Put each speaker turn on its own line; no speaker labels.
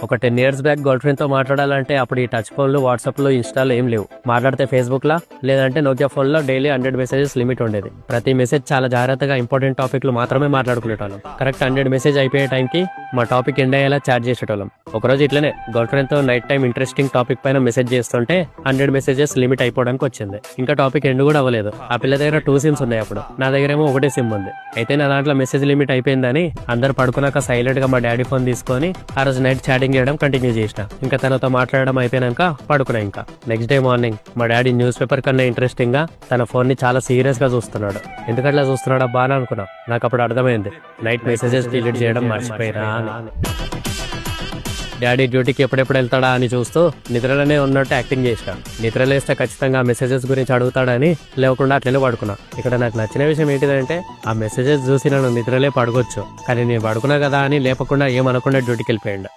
ఒక 10 years back girl friend తో మాట్లాడాలంటే అప్పుడు ఈ టచ్ ఫోన్లు, వాట్సాప్లు, ఇన్స్టాలు ఏం లేవు. మాట్లాడితే ఫేస్బుక్ లా లేదంటే నోకియా ఫోన్ లో డైలీ 100 మెసేజెస్ లిమిట్ ఉండేది. ప్రతి మెసేజ్ చాలా జాగ్రత్తగా ఇంపార్టెంట్ టాపిక్లు మాత్రమే మాట్లాడుకునేటోళ్ళం. కరెక్ట్ 100 మెసేజ్ అయిపోయే టైంకి మా టాపిక్ ఎండ్ అయ్యేలా చాట్ చేసేటోళ్ళం. ఒకరోజు ఇట్లనే గర్ల్ ఫ్రెండ్ తో నైట్ టైం ఇంట్రెస్టింగ్ టాపిక్ పైన మెసేజ్ చేస్తుంటే 100 మెసేజెస్ లిమిట్ అయిపోవడానికి వచ్చింది. ఇంకా టాపిక్ ఎండ్ కూడా అవ్వలేదు. ఆ పిల్ల దగ్గర 2 సిమ్స్ ఉన్నాయి. అప్పుడు నా దగ్గర ఏమో ఒకటే సిమ్ ఉంది. అయితే నా దాంట్లో మెసేజ్ లిమిట్ అయిపోయిందని అందరు పడుకున్నాక సైలెంట్ గా మా డాడీ ఫోన్ తీసుకొని ఆ రోజు నైట్ చాటింగ్ చేయడం కంటిన్యూ చేసిన. ఇంకా తనతో మాట్లాడడం అయిపోయినాక పడుకున్నా. ఇంకా నెక్స్ట్ డే మార్నింగ్ మా డాడీ న్యూస్ పేపర్ కన్నా ఇంట్రెస్టింగ్ గా తన ఫోన్ ని చాలా సీరియస్ గా చూస్తున్నాడు. ఎందుకట్లా చూస్తున్నాడు అబ్బా అని అనుకున్నా. నాకు అప్పుడు అర్థమైంది, నైట్ మెసేజెస్ డిలీట్ చేయడం మర్చిపోయినా అని. డాడీ డ్యూటీకి ఎప్పుడెప్పుడు వెళ్తాడా అని చూస్తూ నిద్రలోనే ఉన్నట్టు యాక్టింగ్ చేసినాను. నిద్రలేస్తే ఖచ్చితంగా ఆ మెసేజెస్ గురించి అడుగుతాడని లేకుండా అట్లనే పడుకున్నా. ఇక్కడ నాకు నచ్చిన విషయం ఏంటిదంటే ఆ మెసేజెస్ చూసి నన్ను నిద్రలే పడుకోవచ్చు, కానీ నేను పడుకున్నా కదా అని లేపకుండా ఏమనకుండా డ్యూటీకి వెళ్ళిపోయాడు.